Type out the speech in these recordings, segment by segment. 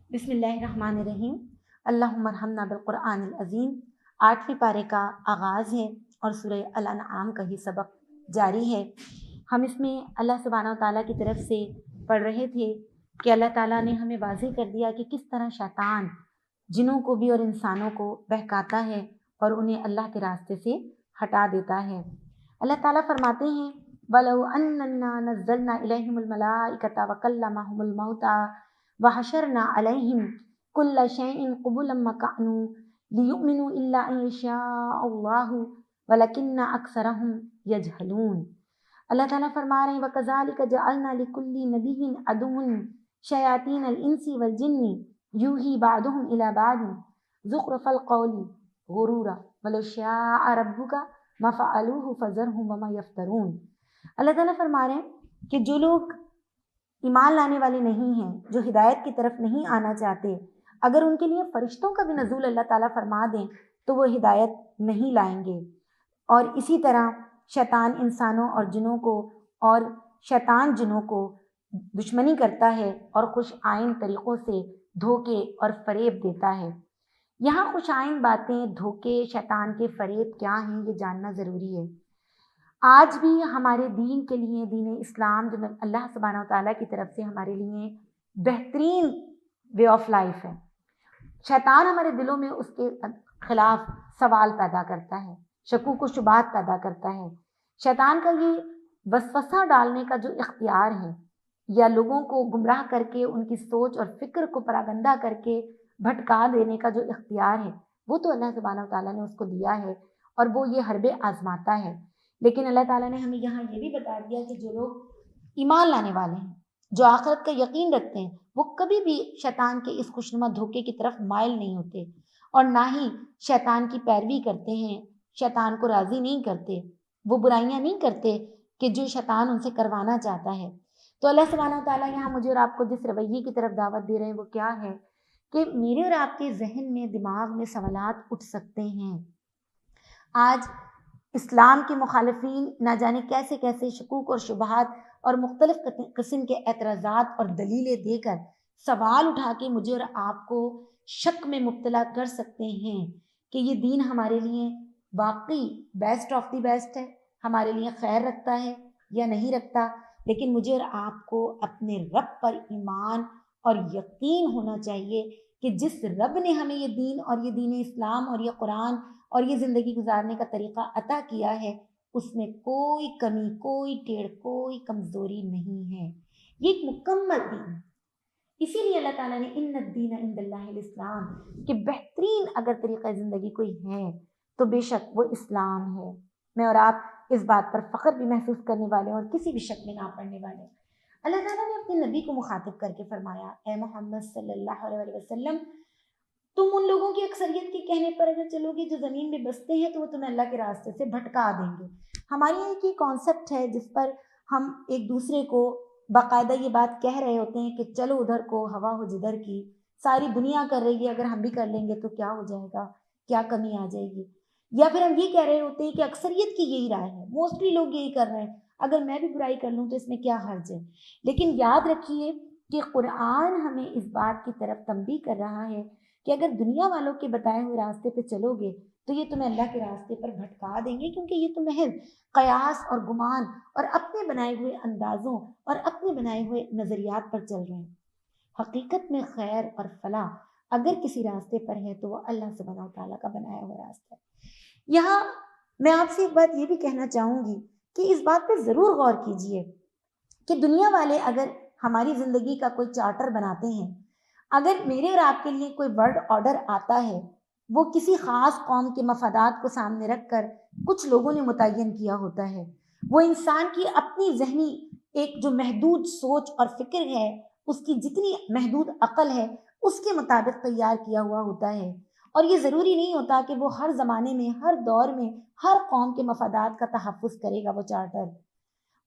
بسم اللہ الرحمن الرحیم۔ اللہم ارحمنا بالقرآن العظیم 8ویں پارے کا آغاز ہے اور سورہ الانعام کا ہی سبق جاری ہے۔ ہم اس میں اللہ سبحانہ و تعالیٰ کی طرف سے پڑھ رہے تھے کہ اللہ تعالیٰ نے ہمیں واضح کر دیا کہ کس طرح شیطان جنوں کو بھی اور انسانوں کو بہکاتا ہے اور انہیں اللہ کے راستے سے ہٹا دیتا ہے۔ اللہ تعالیٰ فرماتے ہیں وَلَوْ أَنَّنَّا نَزَّلْنَا إِلَيْهِمُ الْمَلَائِكَةَ وَكَلَّمَهُمُ الْمَوْتَى وَحَشَرْنَا عَلَيْهِمْ كُلَّ شَيْءٍ قُبُلًا مَا كَانُوا لِيُؤْمِنُوا إِلَّا أَن يَشَاءَ اللَّهُ وَلَكِنَّ أَكْثَرَهُمْ يَجْهَلُونَ۔ اللہ تعالیٰ فرما رہے ہیں وَكَذَلِكَ جَعَلْنَا لِكُلِّ نَبِيٍّ عَدُوًّا شَيَاطِينَ الْإِنسِ وَالْجِنِّ يُوحِي بَعْضُهُمْ إِلَى بَعْضٍ زُخْرُفَ الْقَوْلِ غُرُورًا وَلَوْ شَاءَ رَبُّكَ مَا فَعَلُوهُ فَذَرْهُمْ وَمَا يَفْتَرُونَ۔ اللہ تعالیٰ فرما رہے ہیں کہ جو لوگ ایمان لانے والے نہیں ہیں، جو ہدایت کی طرف نہیں آنا چاہتے، اگر ان کے لیے فرشتوں کا بھی نزول اللہ تعالیٰ فرما دیں تو وہ ہدایت نہیں لائیں گے۔ اور اسی طرح شیطان انسانوں اور جنوں کو اور شیطان جنوں کو دشمنی کرتا ہے اور خوش آئند طریقوں سے دھوکے اور فریب دیتا ہے۔ یہاں خوش آئند باتیں، دھوکے، شیطان کے فریب کیا ہیں یہ جاننا ضروری ہے۔ آج بھی ہمارے دین کے لیے، دین اسلام جو اللہ سبحانہ و تعالیٰ کی طرف سے ہمارے لیے بہترین وے آف لائف ہے، شیطان ہمارے دلوں میں اس کے خلاف سوال پیدا کرتا ہے، شکوک و شبہات پیدا کرتا ہے۔ شیطان کا یہ وسوسہ ڈالنے کا جو اختیار ہے یا لوگوں کو گمراہ کر کے ان کی سوچ اور فکر کو پراگندہ کر کے بھٹکا دینے کا جو اختیار ہے وہ تو اللہ سبحانہ و تعالیٰ نے اس کو دیا ہے اور وہ یہ حربے آزماتا ہے۔ لیکن اللہ تعالیٰ نے ہمیں یہاں یہ بھی بتا دیا کہ جو لوگ ایمان لانے والے ہیں، جو آخرت کا یقین رکھتے ہیں، وہ کبھی بھی شیطان کے اس خوشنما دھوکے کی طرف مائل نہیں ہوتے اور نہ ہی شیطان کی پیروی کرتے ہیں، شیطان کو راضی نہیں کرتے، وہ برائیاں نہیں کرتے کہ جو شیطان ان سے کروانا چاہتا ہے۔ تو اللہ سبحانہ و تعالیٰ یہاں مجھے اور آپ کو جس رویے کی طرف دعوت دے رہے ہیں وہ کیا ہے کہ میرے اور آپ کے ذہن میں، دماغ میں سوالات اٹھ سکتے ہیں۔ آج اسلام کے مخالفین نہ جانے کیسے کیسے شکوک اور شبہات اور مختلف قسم کے اعتراضات اور دلیلیں دے کر سوال اٹھا کے مجھے اور آپ کو شک میں مبتلا کر سکتے ہیں کہ یہ دین ہمارے لیے واقعی بیسٹ آف دی بیسٹ ہے، ہمارے لیے خیر رکھتا ہے یا نہیں رکھتا۔ لیکن مجھے اور آپ کو اپنے رب پر ایمان اور یقین ہونا چاہیے کہ جس رب نے ہمیں یہ دین اور یہ دین اسلام اور یہ قرآن اور یہ زندگی گزارنے کا طریقہ عطا کیا ہے اس میں کوئی کمی، کوئی ٹیڑھ، کوئی کمزوری نہیں ہے۔ یہ ایک مکمل دین ہے۔ اسی لیے اللہ تعالیٰ نے ان الدین عند اللہ الاسلام کہ بہترین اگر طریقہ زندگی کوئی ہے تو بے شک وہ اسلام ہے۔ میں اور آپ اس بات پر فخر بھی محسوس کرنے والے اور کسی بھی شک میں نہ پڑنے والے۔ اللہ تعالیٰ نے اپنے نبی کو مخاطب کر کے فرمایا اے محمد صلی اللہ علیہ وسلم، تم ان لوگوں کی اکثریت کے کہنے پر اگر چلو گے جو زمین میں بستے ہیں تو وہ تمہیں اللہ کے راستے سے بھٹکا دیں گے۔ ہمارے یہاں ایک کانسیپٹ ہے جس پر ہم ایک دوسرے کو باقاعدہ یہ بات کہہ رہے ہوتے ہیں کہ چلو ادھر کو، ہوا ہو جدھر کی، ساری دنیا کر رہی ہے، اگر ہم بھی کر لیں گے تو کیا ہو جائے گا، کیا کمی آ جائے گی۔ یا پھر ہم یہ کہہ رہے ہوتے ہیں کہ اکثریت کی یہی رائے ہے، موسٹلی لوگ یہی کر رہے ہیں، اگر میں بھی برائی کر لوں تو اس میں کیا حرج ہے۔ لیکن یاد رکھیے کہ قرآن ہمیں اس بات کی طرف تنبیہ کر رہا ہے کہ اگر دنیا والوں کے بتائے ہوئے راستے پہ چلو گے تو یہ تمہیں اللہ کے راستے پر بھٹکا دیں گے، کیونکہ یہ تو محض قیاس اور گمان اور اپنے بنائے ہوئے اندازوں اور اپنے بنائے ہوئے نظریات پر چل رہے ہیں۔ حقیقت میں خیر اور فلاح اگر کسی راستے پر ہے تو وہ اللہ سبحانہ و تعالیٰ کا بنایا ہوا راستہ ہے۔ یہاں میں آپ سے ایک بات یہ بھی کہنا چاہوں گی کہ اس بات پہ ضرور غور کیجئے کہ دنیا والے اگر ہماری زندگی کا کوئی چارٹر بناتے ہیں، اگر میرے اور آپ کے لیے کوئی ورڈ آرڈر آتا ہے، وہ کسی خاص قوم کے مفادات کو سامنے رکھ کر کچھ لوگوں نے متعین کیا ہوتا ہے، وہ انسان کی اپنی ذہنی ایک جو محدود سوچ اور فکر ہے، اس کی جتنی محدود عقل ہے اس کے مطابق تیار کیا ہوا ہوتا ہے، اور یہ ضروری نہیں ہوتا کہ وہ ہر زمانے میں، ہر دور میں، ہر قوم کے مفادات کا تحفظ کرے گا وہ چارٹر۔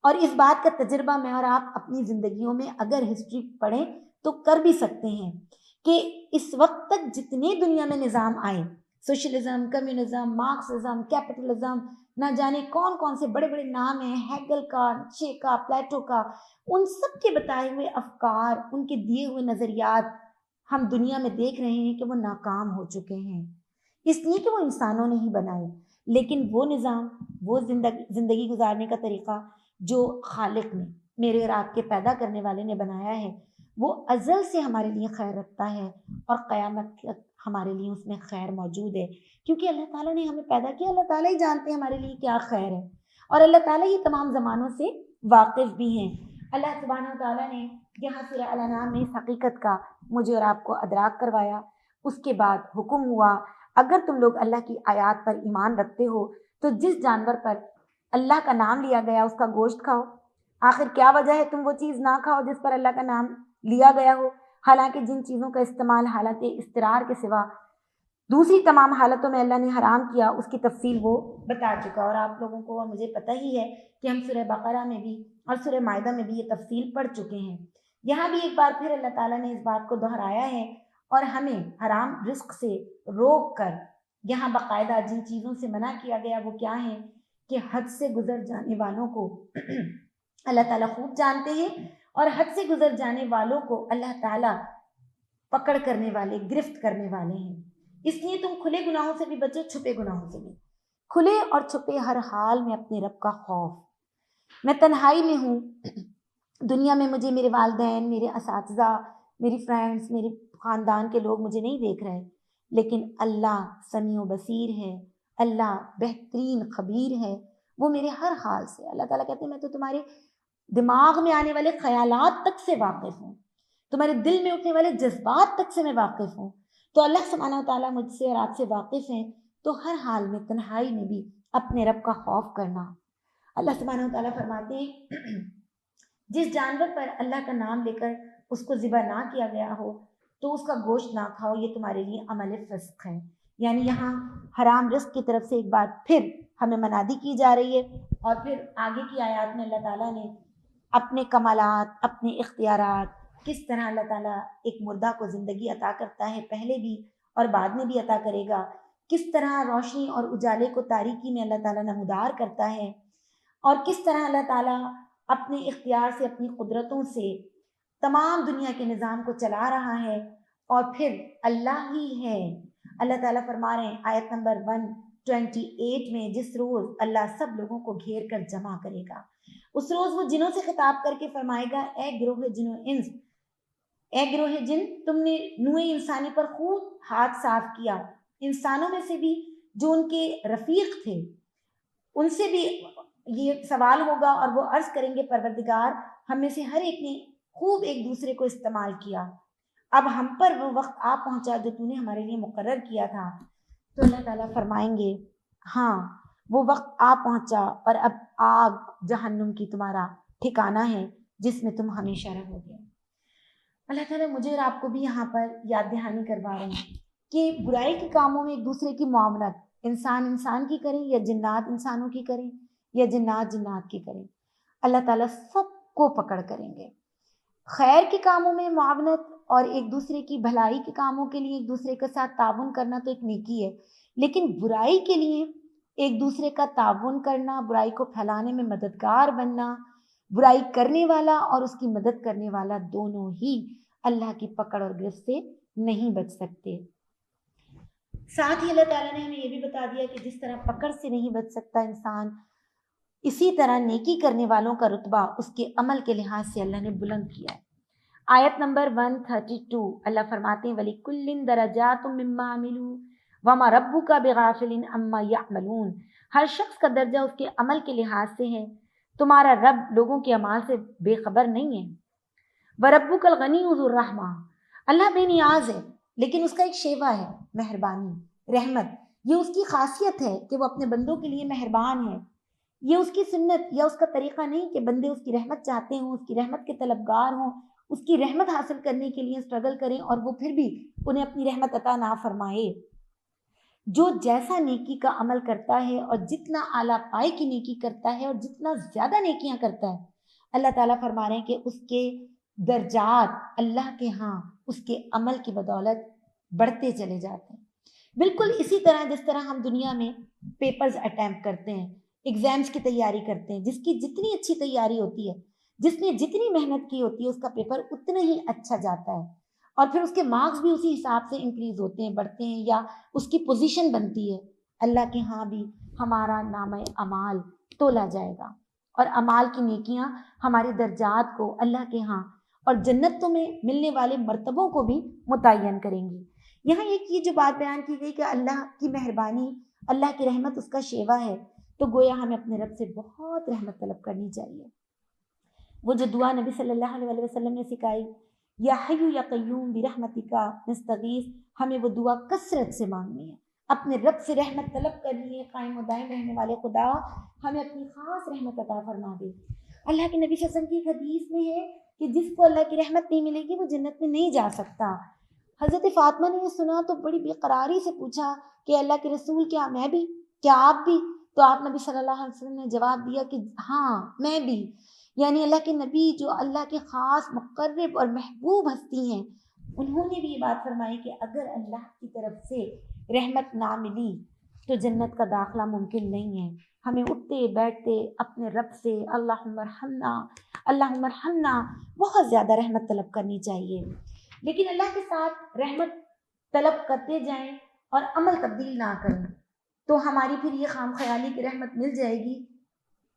اور اس بات کا تجربہ میں اور آپ اپنی زندگیوں میں اگر ہسٹری پڑھیں تو کر بھی سکتے ہیں کہ اس وقت تک جتنے دنیا میں نظام آئے، سوشلزم، کمیونزم، مارکسزم، کیپٹلزم، نہ جانے کون کون سے بڑے بڑے نام ہیں، ہیگل کا، نیچے کا، پلیٹو کا، ان سب کے بتائے ہوئے افکار، ان کے دیے ہوئے نظریات ہم دنیا میں دیکھ رہے ہیں کہ وہ ناکام ہو چکے ہیں، اس لیے کہ وہ انسانوں نے ہی بنائے، لیکن وہ نظام، وہ زندگی گزارنے کا طریقہ جو خالق نے، میرے اور آپ کے پیدا کرنے والے نے بنایا ہے، وہ ازل سے ہمارے لیے خیر رکھتا ہے اور قیامت تک ہمارے لیے اس میں خیر موجود ہے، کیونکہ اللہ تعالیٰ نے ہمیں پیدا کیا، اللہ تعالیٰ ہی جانتے ہیں ہمارے لیے کیا خیر ہے، اور اللہ تعالیٰ ہی تمام زمانوں سے واقف بھی ہیں۔ اللہ سبحانہ و تعالیٰ نے یہاں سورہ الانعام میں اس حقیقت کا مجھے اور آپ کو ادراک کروایا، اس کے بعد حکم ہوا اگر تم لوگ اللہ کی آیات پر ایمان رکھتے ہو تو جس جانور پر اللہ کا نام لیا گیا اس کا گوشت کھاؤ۔ آخر کیا وجہ ہے تم وہ چیز نہ کھاؤ جس پر اللہ کا نام لیا گیا ہو، حالانکہ جن چیزوں کا استعمال حالت اضطرار کے سوا دوسری تمام حالتوں میں اللہ نے حرام کیا، اس کی تفصیل وہ بتا چکا، اور آپ لوگوں کو مجھے پتہ ہی ہے کہ ہم سورہ بقرہ میں بھی اور سورہ مائدہ میں بھی یہ تفصیل پڑھ چکے ہیں۔ یہاں بھی ایک بار پھر اللہ تعالیٰ نے اس بات کو دہرایا ہے اور ہمیں حرام رزق سے روک کر یہاں باقاعدہ جن چیزوں سے منع کیا گیا وہ کیا ہیں کہ حد سے گزر جانے والوں کو اللہ تعالیٰ خوب جانتے ہیں، اور حد سے گزر جانے والوں کو اللہ تعالیٰ پکڑ کرنے والے، گرفت کرنے والے ہیں۔ اس لیے تم کھلے گناہوں سے بھی بچو، چھپے گناہوں سے بھی، کھلے اور چھپے ہر حال میں اپنے رب کا خوف۔ میں تنہائی میں ہوں، دنیا میں مجھے میرے والدین، میرے اساتذہ، میری فرینڈز، میرے خاندان کے لوگ مجھے نہیں دیکھ رہے، لیکن اللہ سمیع و بصیر ہے، اللہ بہترین خبیر ہے، وہ میرے ہر حال سے۔ اللہ تعالیٰ کہتے ہیں میں تو تمہارے دماغ میں آنے والے خیالات تک سے واقف ہوں، تمہارے دل میں اٹھنے والے جذبات تک سے میں واقف ہوں۔ تو اللہ سبحانہ و تعالیٰ مجھ سے اور آپ سے واقف ہیں، تو ہر حال میں تنہائی میں بھی اپنے رب کا خوف کرنا۔ اللہ سبحانہ و تعالیٰ فرماتے ہیں جس جانور پر اللہ کا نام لے کر اس کو ذبح نہ کیا گیا ہو تو اس کا گوشت نہ کھاؤ، یہ تمہارے لیے عمل فسق ہے۔ یعنی یہاں حرام رزق کی طرف سے ایک بار پھر ہمیں منادی کی جا رہی ہے، اور پھر آگے کی آیات میں اللہ تعالیٰ نے اپنے کمالات، اپنے اختیارات، کس طرح اللہ تعالیٰ ایک مردہ کو زندگی عطا کرتا ہے، پہلے بھی اور بعد میں بھی عطا کرے گا، کس طرح روشنی اور اجالے کو تاریکی میں اللہ تعالیٰ نمودار کرتا ہے، اور کس طرح اللہ تعالیٰ اپنے اختیار سے، اپنی قدرتوں سے تمام دنیا کے نظام کو چلا رہا ہے، اور پھر اللہ ہی ہے۔ اللہ تعالیٰ فرما رہے ہیں آیت نمبر 128 میں، جس روز اللہ سب لوگوں کو گھیر کر جمع کرے گا، اس روز وہ جنوں سے خطاب کر کے فرمائے گا اے گروہ جن و انس، اے گروہ جن، تم نے نوع انسانی پر خوب ہاتھ صاف کیا، انسانوں میں سے بھی جو ان کے رفیق تھے ان سے بھی یہ سوال ہوگا، اور وہ عرض کریں گے پروردگار ہم میں سے ہر ایک نے خوب ایک دوسرے کو استعمال کیا، اب ہم پر وہ وقت آ پہنچا جو تو نے ہمارے لیے مقرر کیا تھا۔ تو اللہ تعالیٰ فرمائیں گے ہاں وہ وقت آ پہنچا، اور اب آگ جہنم کی تمہارا ٹھکانہ ہے جس میں تم ہمیشہ رہو گے۔ اللہ تعالیٰ مجھے اور آپ کو بھی یہاں پر یاد دہانی کروا رہے ہیں کہ برائی کے کاموں میں ایک دوسرے کی معاونت انسان انسان کی کریں یا جنات انسانوں کی کریں یا جنات جنات کی کریں، اللہ تعالیٰ سب کو پکڑ کریں گے۔ خیر کے کاموں میں معاونت اور ایک دوسرے کی بھلائی کے کاموں کے لیے ایک دوسرے کے ساتھ تعاون کرنا تو ایک نیکی ہے، لیکن برائی کے لیے ایک دوسرے کا تعاون کرنا، برائی کو پھیلانے میں مددگار بننا، برائی کرنے والا اور اس کی مدد کرنے والا دونوں ہی اللہ کی پکڑ اور گرفت سے نہیں بچ سکتے۔ ساتھ ہی اللہ تعالیٰ نے ہمیں یہ بھی بتا دیا کہ جس طرح پکڑ سے نہیں بچ سکتا انسان، اسی طرح نیکی کرنے والوں کا رتبہ اس کے عمل کے لحاظ سے اللہ نے بلند کیا ہے۔ آیت نمبر 132 اللہ فرماتے ہیں وَلِكُلٍّ دَرَجَاتٌ مِّمَّا عَمِلُوا وَمَا رَبُّكَ بِغَافِلٍ عَمَّا يَعْمَلُونَ، ہر شخص کا درجہ اس کے عمل کے لحاظ سے ہے، تمہارا رب لوگوں کے اعمال سے بے خبر نہیں ہے۔ وَرَبُّكَ الْغَنِيُّ ذُو الرَّحْمَةِ، اللہ بے نیاز ہے لیکن اس کا ایک شیوا ہے مہربانی، رحمت، یہ اس کی خاصیت ہے کہ وہ اپنے بندوں کے لیے مہربان ہے۔ یہ اس کی سنت یا اس کا طریقہ نہیں کہ بندے اس کی رحمت چاہتے ہوں، اس کی رحمت کے طلبگار ہوں، اس کی رحمت حاصل کرنے کے لیے اسٹرگل کریں اور وہ پھر بھی انہیں اپنی رحمت عطا نہ فرمائے۔ جو جیسا نیکی کا عمل کرتا ہے اور جتنا اعلیٰ پائے کی نیکی کرتا ہے اور جتنا زیادہ نیکیاں کرتا ہے، اللہ تعالیٰ فرما رہے ہیں کہ اس کے درجات اللہ کے ہاں اس کے عمل کی بدولت بڑھتے چلے جاتے ہیں۔ بالکل اسی طرح جس طرح ہم دنیا میں پیپرز اٹیمپٹ کرتے ہیں، ایگزامز کی تیاری کرتے ہیں، جس کی جتنی اچھی تیاری ہوتی ہے، جس نے جتنی محنت کی ہوتی ہے، اس کا پیپر اتنا ہی اچھا جاتا ہے۔ اور پھر اس کے مارکس بھی اسی حساب سے انکریز ہوتے ہیں، بڑھتے ہیں، یا اس کی پوزیشن بنتی ہے۔ اللہ کے ہاں بھی ہمارا نامہ اعمال تولا جائے گا، اور اعمال کی نیکیاں ہمارے درجات کو اللہ کے ہاں اور جنتوں میں ملنے والے مرتبوں کو بھی متعین کریں گی۔ یہاں ایک یہ جو بات بیان کی گئی کہ اللہ کی مہربانی، اللہ کی رحمت اس کا شیوا ہے، تو گویا ہمیں اپنے رب سے بہت رحمت طلب کرنی چاہیے۔ وہ جو دعا نبی صلی اللہ علیہ وسلم نے سکھائی، یا حیو یا قیوم برحمتک نستغیث، ہمیں وہ دعا کثرت سے مانگنی ہے، اپنے رب سے رحمت طلب کرنی ہے۔ قائم و دائم رہنے والے خدا ہمیں اپنی خاص رحمت عطا فرما دے۔ اللہ کے نبی صلی اللہ علیہ وسلم کی ایک حدیث میں ہے کہ جس کو اللہ کی رحمت نہیں ملے گی وہ جنت میں نہیں جا سکتا۔ حضرت فاطمہ نے یہ سنا تو بڑی بے قراری سے پوچھا کہ اللہ کے رسول، کیا میں بھی، کیا آپ بھی؟ تو آپ نبی صلی اللہ علیہ وسلم نے جواب دیا کہ ہاں میں بھی، یعنی اللہ کے نبی جو اللہ کے خاص مقرب اور محبوب ہستی ہیں، انہوں نے بھی یہ بات فرمائی کہ اگر اللہ کی طرف سے رحمت نہ ملی تو جنت کا داخلہ ممکن نہیں ہے۔ ہمیں اٹھتے بیٹھتے اپنے رب سے اللہم ارحمنا اللہم ارحمنا بہت زیادہ رحمت طلب کرنی چاہیے، لیکن اللہ کے ساتھ رحمت طلب کرتے جائیں اور عمل تبدیل نہ کریں تو ہماری پھر یہ خام خیالی کی رحمت مل جائے گی،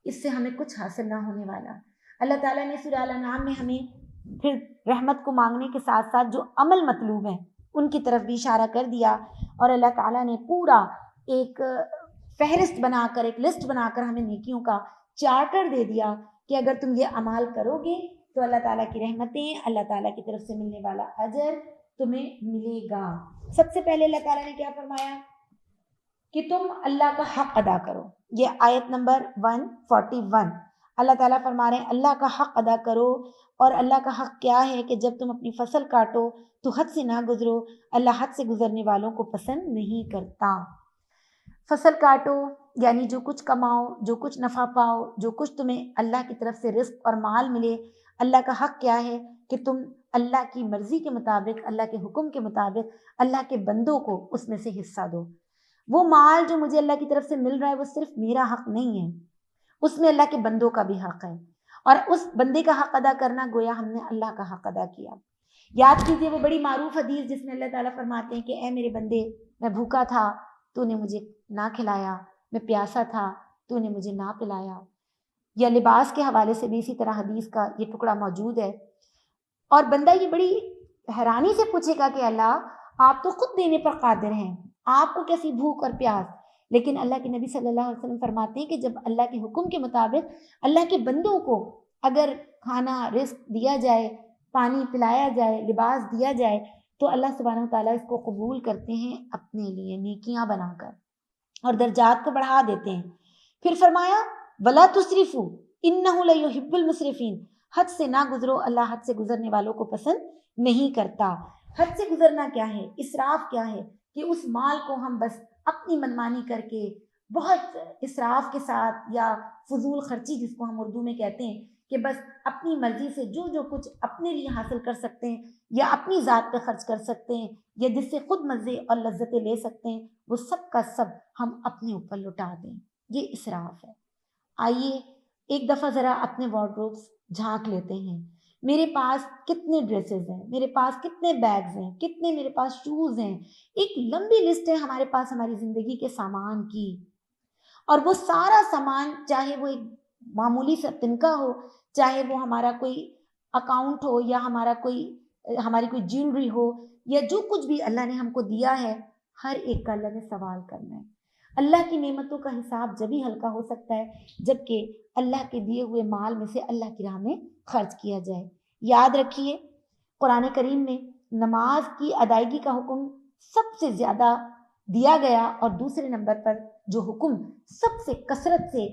اس سے ہمیں کچھ حاصل نہ ہونے والا۔ اللہ تعالیٰ نے سورہ الانعام میں ہمیں پھر رحمت کو مانگنے کے ساتھ ساتھ جو عمل مطلوب ہیں ان کی طرف بھی اشارہ کر دیا، اور اللہ تعالیٰ نے پورا ایک فہرست بنا کر، ایک لسٹ بنا کر ہمیں نیکیوں کا چارٹر دے دیا کہ اگر تم یہ اعمال کرو گے تو اللہ تعالیٰ کی رحمتیں، اللہ تعالیٰ کی طرف سے ملنے والا اجر تمہیں ملے گا۔ سب سے پہلے اللہ تعالیٰ نے کیا فرمایا کہ تم اللہ کا حق ادا کرو۔ یہ آیت نمبر 141، اللہ تعالیٰ فرما رہے ہیں اللہ کا حق ادا کرو۔ اور اللہ کا حق کیا ہے کہ جب تم اپنی فصل کاٹو تو حد سے نہ گزرو، اللہ حد سے گزرنے والوں کو پسند نہیں کرتا۔ فصل کاٹو یعنی جو کچھ کماؤ، جو کچھ نفع پاؤ، جو کچھ تمہیں اللہ کی طرف سے رزق اور مال ملے، اللہ کا حق کیا ہے کہ تم اللہ کی مرضی کے مطابق، اللہ کے حکم کے مطابق اللہ کے بندوں کو اس میں سے حصہ دو۔ وہ مال جو مجھے اللہ کی طرف سے مل رہا ہے وہ صرف میرا حق نہیں ہے، اس میں اللہ کے بندوں کا بھی حق ہے، اور اس بندے کا حق ادا کرنا گویا ہم نے اللہ کا حق ادا کیا۔ یاد کیجئے وہ بڑی معروف حدیث جس میں اللہ تعالیٰ فرماتے ہیں کہ اے میرے بندے، میں بھوکا تھا تو نے مجھے نہ کھلایا، میں پیاسا تھا تو نے مجھے نہ پلایا۔ یا لباس کے حوالے سے بھی اسی طرح حدیث کا یہ ٹکڑا موجود ہے، اور بندہ یہ بڑی حیرانی سے پوچھے گا کہ اللہ آپ تو خود دینے پر قادر ہیں، آپ کو کیسی بھوک اور پیاس؟ لیکن اللہ کے نبی صلی اللہ علیہ وسلم فرماتے ہیں کہ جب اللہ کے حکم کے مطابق اللہ کے بندوں کو اگر کھانا رزق دیا جائے، پانی پلایا جائے، لباس دیا جائے تو اللہ سبحانہ و تعالیٰ اس کو قبول کرتے ہیں اپنے لیے نیکیاں بنا کر، اور درجات کو بڑھا دیتے ہیں۔ پھر فرمایا وَلَا تُسْرِفُوا إِنَّهُ لَيُحِبُّ الْمُسْرِفِينَ، حد سے نہ گزرو، اللہ حد سے گزرنے والوں کو پسند نہیں کرتا۔ حد سے گزرنا کیا ہے؟ اسراف کیا ہے؟ کہ اس مال کو ہم بس اپنی منمانی کر کے بہت اسراف کے ساتھ، یا فضول خرچی جس کو ہم اردو میں کہتے ہیں، کہ بس اپنی مرضی سے جو کچھ اپنے لیے حاصل کر سکتے ہیں یا اپنی ذات پہ خرچ کر سکتے ہیں یا جس سے خود مزے اور لذتیں لے سکتے ہیں وہ سب کا سب ہم اپنے اوپر لٹا دیں، یہ اسراف ہے۔ آئیے ایک دفعہ ذرا اپنے وارڈروبس جھانک لیتے ہیں، میرے پاس کتنے ڈریسز ہیں، میرے پاس کتنے بیگز ہیں، کتنے میرے پاس شوز ہیں، ایک لمبی لسٹ ہے ہمارے پاس ہماری زندگی کے سامان کی، اور وہ سارا سامان چاہے وہ ایک معمولی سا تنکا ہو، چاہے وہ ہمارا کوئی اکاؤنٹ ہو، یا ہماری کوئی جیولری ہو، یا جو کچھ بھی اللہ نے ہم کو دیا ہے، ہر ایک کا اللہ نے سوال کرنا ہے۔ اللہ کی نعمتوں کا حساب جبھی ہلکا ہو سکتا ہے جبکہ اللہ کے دیے ہوئے مال میں سے اللہ کی راہ میں خرچ کیا جائے۔ یاد رکھیے قرآن کریم میں نماز کی ادائیگی کا حکم سب سے زیادہ دیا گیا، اور دوسرے نمبر پر جو حکم سب سے کثرت سے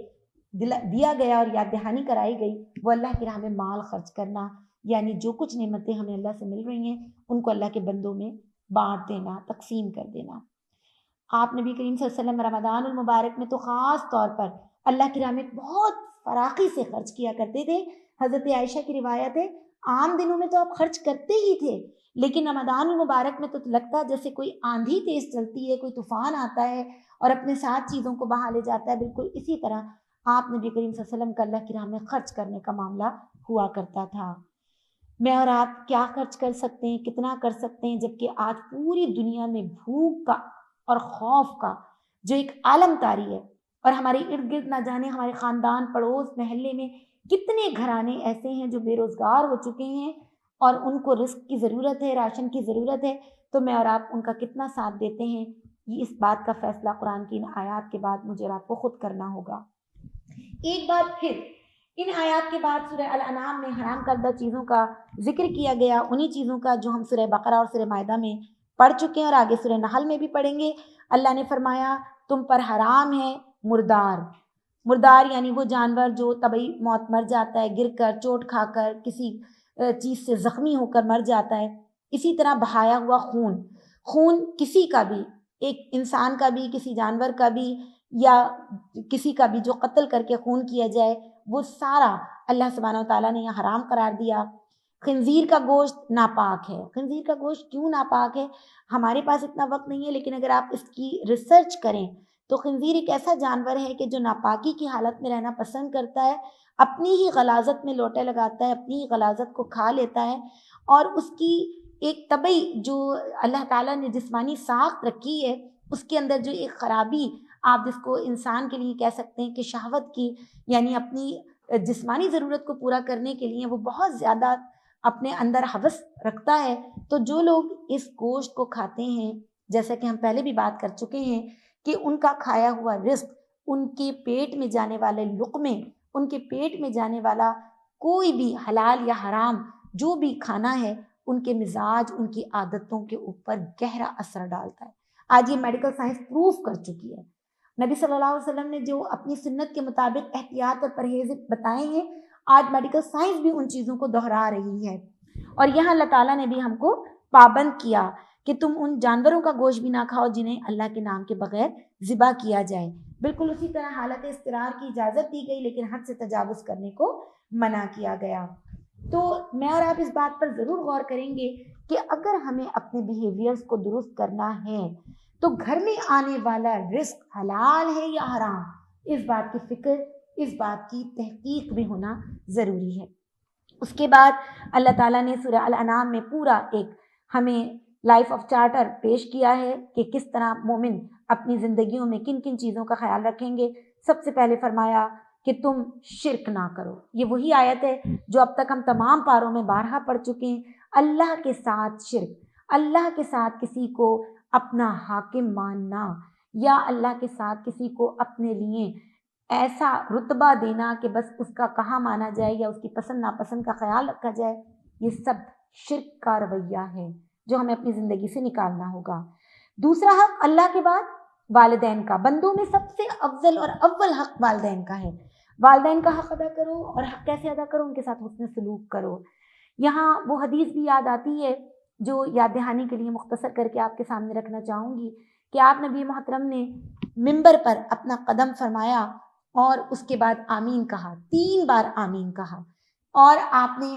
دیا گیا اور یاد دہانی کرائی گئی وہ اللہ کی راہ میں مال خرچ کرنا، یعنی جو کچھ نعمتیں ہمیں اللہ سے مل رہی ہیں ان کو اللہ کے بندوں میں بانٹ دینا، تقسیم کر دینا۔ آپ نبی کریم صلی اللہ علیہ وسلم رمضان المبارک میں تو خاص طور پر اللہ کی راہ میں بہت فراخی سے خرچ کیا کرتے تھے۔ حضرت عائشہ کی روایت ہے عام دنوں میں تو آپ خرچ کرتے ہی تھے، لیکن رمضان المبارک میں تو لگتا جیسے کوئی آندھی تیز چلتی ہے، کوئی طوفان آتا ہے اور اپنے ساتھ چیزوں کو بہا لے جاتا ہے، بالکل اسی طرح آپ نبی کریم صلی اللہ علیہ وسلم کا اللہ کی راہ میں خرچ کرنے کا معاملہ ہوا کرتا تھا۔ میں اور آپ کیا خرچ کر سکتے ہیں، کتنا کر سکتے ہیں، جبکہ آج پوری دنیا میں بھوک کا اور خوف کا جو ایک عالم طاری ہے، اور ہمارے ارد گرد نہ جانے ہمارے خاندان، پڑوس، محلے میں کتنے گھرانے ایسے ہیں جو بے روزگار ہو چکے ہیں اور ان کو رزق کی ضرورت ہے، راشن کی ضرورت ہے، تو میں اور آپ ان کا کتنا ساتھ دیتے ہیں، یہ اس بات کا فیصلہ قرآن کی ان آیات کے بعد مجھے اور آپ کو خود کرنا ہوگا۔ ایک بات پھر ان آیات کے بعد سورہ الانعام میں حرام کردہ چیزوں کا ذکر کیا گیا، انہی چیزوں کا جو ہم سورہ بقرہ اور سورہ مائدہ میں پڑھ چکے ہیں اور آگے سورہ نحل میں بھی پڑھیں گے۔ اللہ نے فرمایا تم پر حرام ہے مردار۔ مردار یعنی وہ جانور جو طبعی موت مر جاتا ہے، گر کر، چوٹ کھا کر، کسی چیز سے زخمی ہو کر مر جاتا ہے۔ اسی طرح بہایا ہوا خون، خون کسی کا بھی، ایک انسان کا بھی، کسی جانور کا بھی، یا کسی کا بھی جو قتل کر کے خون کیا جائے، وہ سارا اللہ سبحانہ و تعالیٰ نے یہ حرام قرار دیا۔ خنزیر کا گوشت ناپاک ہے۔ خنزیر کا گوشت کیوں ناپاک ہے؟ ہمارے پاس اتنا وقت نہیں ہے، لیکن اگر آپ اس کی ریسرچ کریں تو خنزیر ایک ایسا جانور ہے کہ جو ناپاکی کی حالت میں رہنا پسند کرتا ہے، اپنی ہی غلاظت میں لوٹے لگاتا ہے، اپنی ہی غلاظت کو کھا لیتا ہے، اور اس کی ایک طبعی جو اللہ تعالیٰ نے جسمانی ساخت رکھی ہے، اس کے اندر جو ایک خرابی، آپ جس کو انسان کے لیے کہہ سکتے ہیں کہ شہوت کی، یعنی اپنی جسمانی ضرورت کو پورا کرنے کے لیے وہ بہت زیادہ اپنے اندر ہوس رکھتا ہے، تو جو لوگ اس گوشت کو کھاتے ہیں، جیسا کہ ہم پہلے بھی بات کر چکے ہیں کہ ان کا کھایا ہوا رزق، ان کے پیٹ میں جانے والے لقمے، ان کے پیٹ میں جانے والا کوئی بھی حلال یا حرام جو بھی کھانا ہے، ان کے مزاج، ان کی عادتوں کے اوپر گہرا اثر ڈالتا ہے۔ آج یہ میڈیکل سائنس پروف کر چکی ہے۔ نبی صلی اللہ علیہ وسلم نے جو اپنی سنت کے مطابق احتیاط اور پرہیز بتائے ہیں، آج میڈیکل سائنس بھی ان چیزوں کو دہرا رہی ہے، اور یہاں اللہ تعالیٰ نے بھی ہم کو پابند کیا کہ تم ان جانوروں کا گوشت بھی نہ کھاؤ جنہیں اللہ کے نام کے بغیر ذبح کیا جائے۔ بالکل اسی طرح حالت اضطرار کی اجازت دی گئی، لیکن حد سے تجاوز کرنے کو منع کیا گیا۔ تو میں اور آپ اس بات پر ضرور غور کریں گے کہ اگر ہمیں اپنے بیہیویئرز کو درست کرنا ہے تو گھر میں آنے والا رزق حلال ہے یا حرام، اس بات کی فکر، اس بات کی تحقیق بھی ہونا ضروری ہے۔ اس کے بعد اللہ تعالیٰ نے سورہ الانعام میں پورا ایک ہمیں لائف آف چارٹر پیش کیا ہے کہ کس طرح مومن اپنی زندگیوں میں کن کن چیزوں کا خیال رکھیں گے۔ سب سے پہلے فرمایا کہ تم شرک نہ کرو۔ یہ وہی آیت ہے جو اب تک ہم تمام پاروں میں بارہا پڑھ چکے ہیں۔ اللہ کے ساتھ شرک، اللہ کے ساتھ کسی کو اپنا حاکم ماننا، یا اللہ کے ساتھ کسی کو اپنے لیے ایسا رتبہ دینا کہ بس اس کا کہا مانا جائے یا اس کی پسند ناپسند کا خیال رکھا جائے، یہ سب شرک کا رویہ ہے جو ہمیں اپنی زندگی سے نکالنا ہوگا۔ دوسرا حق اللہ کے بعد والدین کا۔ بندوں میں سب سے افضل اور اول حق والدین کا ہے۔ والدین کا حق ادا کرو، اور حق کیسے ادا کرو؟ ان کے ساتھ حسن سلوک کرو۔ یہاں وہ حدیث بھی یاد آتی ہے جو یاد دہانی کے لیے مختصر کر کے آپ کے سامنے رکھنا چاہوں گی کہ آپ نبی محترم نے منبر پر اپنا قدم فرمایا اور اس کے بعد آمین کہا، 3 بار آمین کہا، اور آپ نے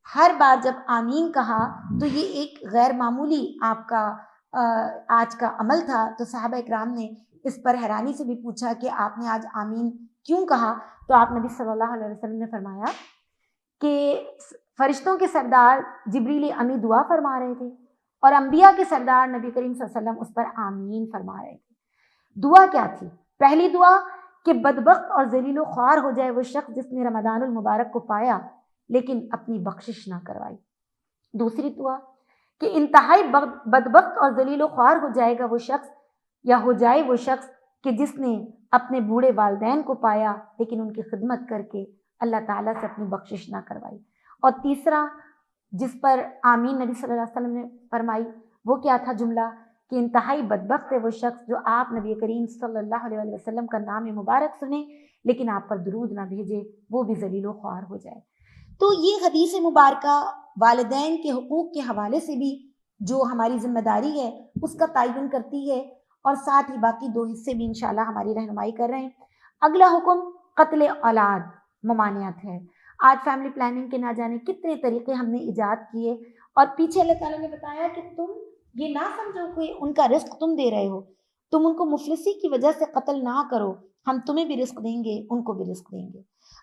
ہر بار جب آمین کہا تو یہ ایک غیر معمولی آپ کا آج کا عمل تھا۔ تو صحابہ اکرام نے اس پر حیرانی سے بھی پوچھا کہ آپ نے آج آمین کیوں کہا؟ تو آپ نبی صلی اللہ علیہ وسلم نے فرمایا کہ فرشتوں کے سردار جبریل امی دعا فرما رہے تھے، اور انبیاء کے سردار نبی کریم صلی اللہ علیہ وسلم اس پر آمین فرما رہے تھے۔ دعا کیا تھی؟ پہلی دعا کہ بدبخت اور ذلیل و خوار ہو جائے وہ شخص جس نے رمضان المبارک کو پایا لیکن اپنی بخشش نہ کروائی۔ دوسری دعا کہ انتہائی بدبخت اور ذلیل و خوار ہو جائے گا وہ شخص، یا ہو جائے وہ شخص کہ جس نے اپنے بوڑھے والدین کو پایا لیکن ان کی خدمت کر کے اللہ تعالیٰ سے اپنی بخشش نہ کروائی۔ اور تیسرا جس پر آمین نبی صلی اللہ علیہ وسلم نے فرمائی وہ کیا تھا جملہ؟ کہ انتہائی بدبخت ہے وہ شخص جو آپ نبی کریم صلی اللہ علیہ وسلم کا نام مبارک سنے لیکن آپ پر درود نہ بھیجے، وہ بھی ذلیل و خوار ہو جائے۔ تو یہ حدیث مبارکہ والدین کے حقوق کے حوالے سے بھی جو ہماری ذمہ داری ہے اس کا تعین کرتی ہے، اور ساتھ ہی باقی 2 حصے بھی انشاءاللہ ہماری رہنمائی کر رہے ہیں۔ اگلا حکم قتل اولاد، ممانعت ہے۔ آج فیملی پلاننگ کے نہ جانے کتنے طریقے ہم نے ایجاد کیے، اور پیچھے اللہ تعالیٰ نے بتایا کہ تم یہ نہ سمجھو کہ ان کا رزق تم دے رہے ہو، تم ان کو مفلسی کی وجہ سے قتل نہ کرو، ہم تمہیں بھی رزق دیں گے، ان کو بھی رزق دیں گے۔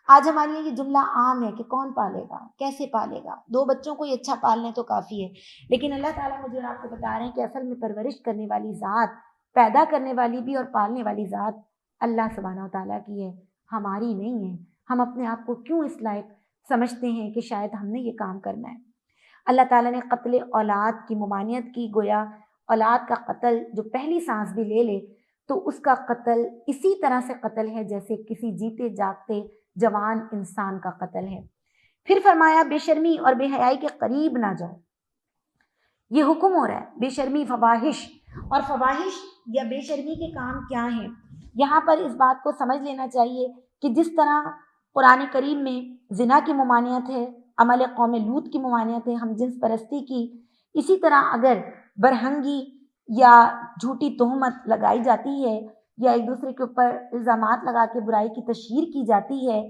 آج ہمارے لیے یہ جملہ عام ہے کہ کون پالے گا، کیسے پالے گا، 2 بچوں کو ہی اچھا پالنے تو کافی ہے، لیکن اللہ تعالیٰ مجھے اور آپ کو بتا رہے ہیں کہ اصل میں پرورش کرنے والی ذات، پیدا کرنے والی بھی اور پالنے والی ذات اللہ سبحانہ و تعالیٰ کی ہے، ہماری نہیں ہے۔ ہم اپنے آپ کو کیوں اس لائق سمجھتے ہیں کہ شاید ہم نے یہ کام کرنا ہے۔ اللہ تعالیٰ نے قتل اولاد کی ممانعت کی، گویا اولاد کا قتل جو پہلی سانس بھی لے لے تو اس کا قتل اسی طرح سے قتل ہے جیسے کسی جیتے جاگتے جوان انسان کا قتل ہے۔ پھر فرمایا بے شرمی اور بے حیائی کے قریب نہ جاؤ، یہ حکم ہو رہا ہے۔ بے شرمی فواحش، اور فواحش یا بے شرمی کے کام کیا ہیں؟ یہاں پر اس بات کو سمجھ لینا چاہیے کہ جس طرح قرآن کریم میں زنا کی ممانعت ہے، عمل قوم لوط کی ممانعت ہے، ہم جنس پرستی کی، اسی طرح اگر برہنگی یا جھوٹی تہمت لگائی جاتی ہے یا ایک دوسرے کے اوپر الزامات لگا کے برائی کی تشہیر کی جاتی ہے،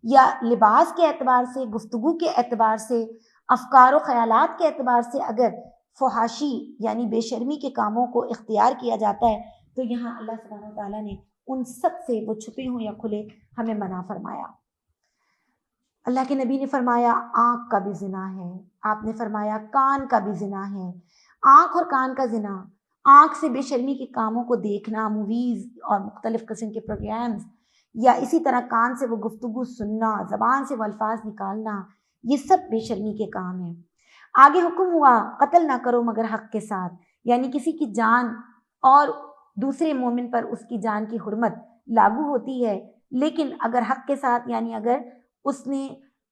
یا لباس کے اعتبار سے، گفتگو کے اعتبار سے، افکار و خیالات کے اعتبار سے اگر فحاشی یعنی بے شرمی کے کاموں کو اختیار کیا جاتا ہے تو یہاں اللہ سبحانہ و تعالیٰ نے ان سب سے، وہ چھپے ہوں یا کھلے، ہمیں منع فرمایا۔ اللہ کے نبی نے فرمایا آنکھ کا بھی زنا ہے، آپ نے فرمایا کان کا بھی زنا ہے۔ آنکھ اور کان کا زنا، آنکھ سے بے شرمی کے کاموں کو دیکھنا، موویز اور مختلف قسم کے پروگرامز، یا اسی طرح کان سے وہ گفتگو سننا، زبان سے وہ الفاظ نکالنا، یہ سب بے شرمی کے کام ہیں۔ آگے حکم ہوا قتل نہ کرو مگر حق کے ساتھ، یعنی کسی کی جان اور دوسرے مومن پر اس کی جان کی حرمت لاگو ہوتی ہے، لیکن اگر حق کے ساتھ، یعنی اگر اس نے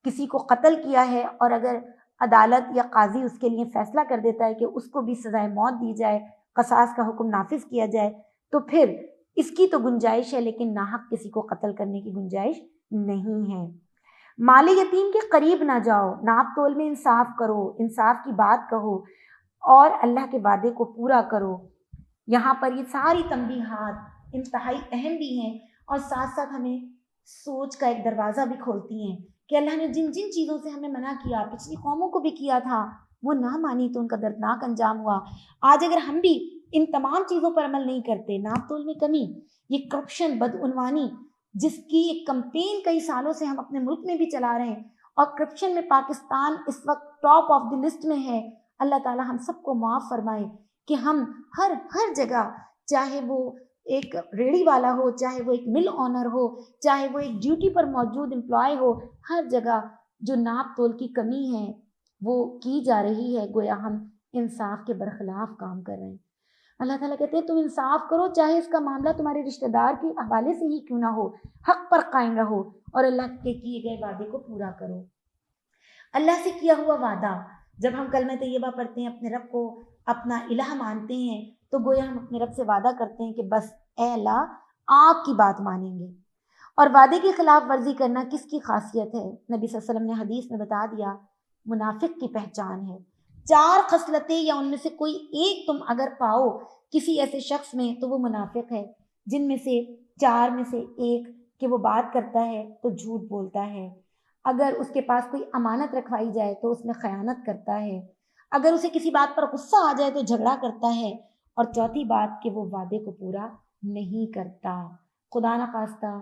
کسی کو قتل کیا ہے اور اگر عدالت یا قاضی اس کے لیے فیصلہ کر دیتا ہے کہ اس کو بھی سزائے موت دی جائے، قصاص کا حکم نافذ کیا جائے، تو پھر اس کی تو گنجائش ہے، لیکن ناحق کسی کو قتل کرنے کی گنجائش نہیں ہے۔ مال یتیم کے قریب نہ جاؤ، ناپ تول میں انصاف کرو، انصاف کی بات کہو اور اللہ کے وعدے کو پورا کرو۔ یہاں پر یہ ساری تنبیہات انتہائی اہم بھی ہیں اور ساتھ ساتھ ہمیں سوچ کا ایک دروازہ بھی کھولتی ہیں کہ اللہ نے جن جن چیزوں سے ہمیں منع کیا، پچھلی قوموں کو بھی کیا تھا، وہ نہ مانی تو ان کا دردناک انجام ہوا۔ آج اگر ہم بھی ان تمام چیزوں پر عمل نہیں کرتے، ناپ تول میں کمی، یہ کرپشن، بدعنوانی، جس کی ایک کمپین کئی سالوں سے ہم اپنے ملک میں بھی چلا رہے ہیں، اور کرپشن میں پاکستان اس وقت ٹاپ آف دی لسٹ میں ہے۔ اللہ تعالی ہم سب کو معاف فرمائے کہ ہم ہر جگہ، چاہے وہ ایک ریڑھی والا ہو، چاہے وہ ایک مل آنر ہو، چاہے وہ ایک ڈیوٹی پر موجود امپلائی ہو، ہر جگہ جو ناپ تول کی کمی ہے وہ کی جا رہی ہے، گویا ہم انصاف کے برخلاف کام کر رہے ہیں۔ اللہ تعالیٰ کہتے ہیں تم انصاف کرو، چاہے اس کا معاملہ تمہارے رشتہ دار کے حوالے سے ہی کیوں نہ ہو، حق پر قائم رہو اور اللہ کے کیے گئے وعدے کو پورا کرو۔ اللہ سے کیا ہوا وعدہ، جب ہم کلمہ طیبہ پڑھتے ہیں، اپنے رب کو اپنا الہ مانتے ہیں، تو گویا ہم اپنے رب سے وعدہ کرتے ہیں کہ بس اے اللہ آپ کی بات مانیں گے۔ اور وعدے کی خلاف ورزی کرنا کس کی خاصیت ہے؟ نبی صلی اللہ علیہ وسلم نے حدیث میں بتا دیا، منافق کی پہچان ہے 4 خصلتیں، یا ان میں سے کوئی ایک تم اگر پاؤ کسی ایسے شخص میں تو وہ منافق ہے، جن میں سے 4 میں سے ایک کہ وہ بات کرتا ہے تو جھوٹ بولتا ہے، اگر اس کے پاس کوئی امانت رکھوائی جائے تو اس میں خیانت کرتا ہے، اگر اسے کسی بات پر غصہ آ جائے تو جھگڑا کرتا ہے، اور چوتھی بات کہ وہ وعدے کو پورا نہیں کرتا۔ خدا نخواستہ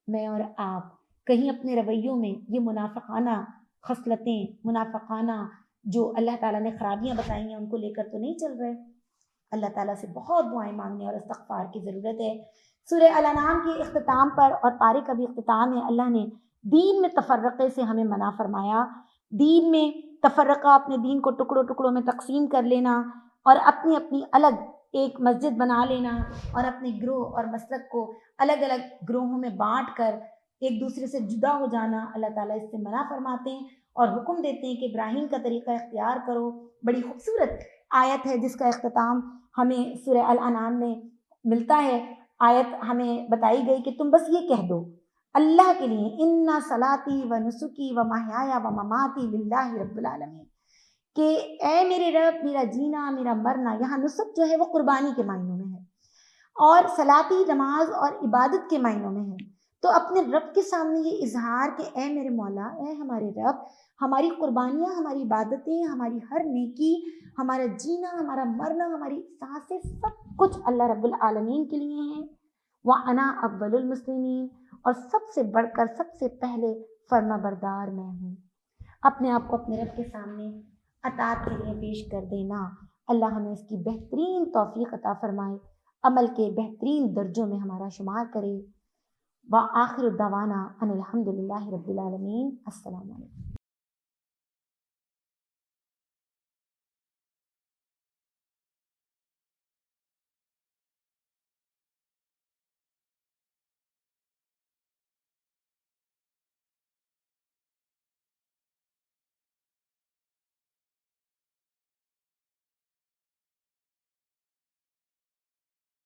میں اور آپ کہیں اپنے رویوں میں یہ منافقانہ خصلتیں، منافقانہ جو اللہ تعالیٰ نے خرابیاں بتائی ہیں ان کو لے کر تو نہیں چل رہے۔ اللہ تعالیٰ سے بہت دعائیں مانگنے اور استغفار کی ضرورت ہے۔ سورہ الانعام کے اختتام پر، اور پارے کا بھی اختتام ہے، اللہ نے دین میں تفرقے سے ہمیں منع فرمایا۔ دین میں تفرقہ، اپنے دین کو ٹکڑوں ٹکڑوں میں تقسیم کر لینا اور اپنی اپنی الگ ایک مسجد بنا لینا اور اپنے گروہ اور مسلک کو الگ الگ گروہوں میں بانٹ کر ایک دوسرے سے جدا ہو جانا، اللہ تعالیٰ اس سے منع فرماتے ہیں اور حکم دیتے ہیں کہ ابراہیم کا طریقہ اختیار کرو۔ بڑی خوبصورت آیت ہے جس کا اختتام ہمیں سورہ الانعام میں ملتا ہے۔ آیت ہمیں بتائی گئی کہ تم بس یہ کہہ دو اللہ کے لیے، اِنَّ صَلَاتِي وَنُسُكِي وَمَحْيَايَ وَمَمَاتِي لِلَّهِ رَبِّ الْعَالَمِينَ، کہ اے میرے رب، میرا جینا، میرا مرنا، یہاں نسک جو ہے وہ قربانی کے معنوں میں ہے، اور صلاتی، نماز اور عبادت کے معنوں میں ہے، تو اپنے رب کے سامنے یہ اظہار کہ اے میرے مولا، اے ہمارے رب، ہماری قربانیاں، ہماری عبادتیں، ہماری ہر نیکی، ہمارا جینا، ہمارا مرنا، ہماری سانسیں، سب کچھ اللہ رب العالمین کے لیے ہیں۔ وَأَنَا أَوَّلُ الْمُسْلِمِينَ، اور سب سے بڑھ کر سب سے پہلے فرما بردار میں ہوں۔ اپنے آپ کو اپنے رب کے سامنے اطاعت کے لیے پیش کر دینا۔ اللہ ہمیں اس کی بہترین توفیق عطا فرمائے، عمل کے بہترین درجوں میں ہمارا شمار کرے۔ وآخر دعوانا ان الحمد للہ رب العالمین۔ السلام علیکم۔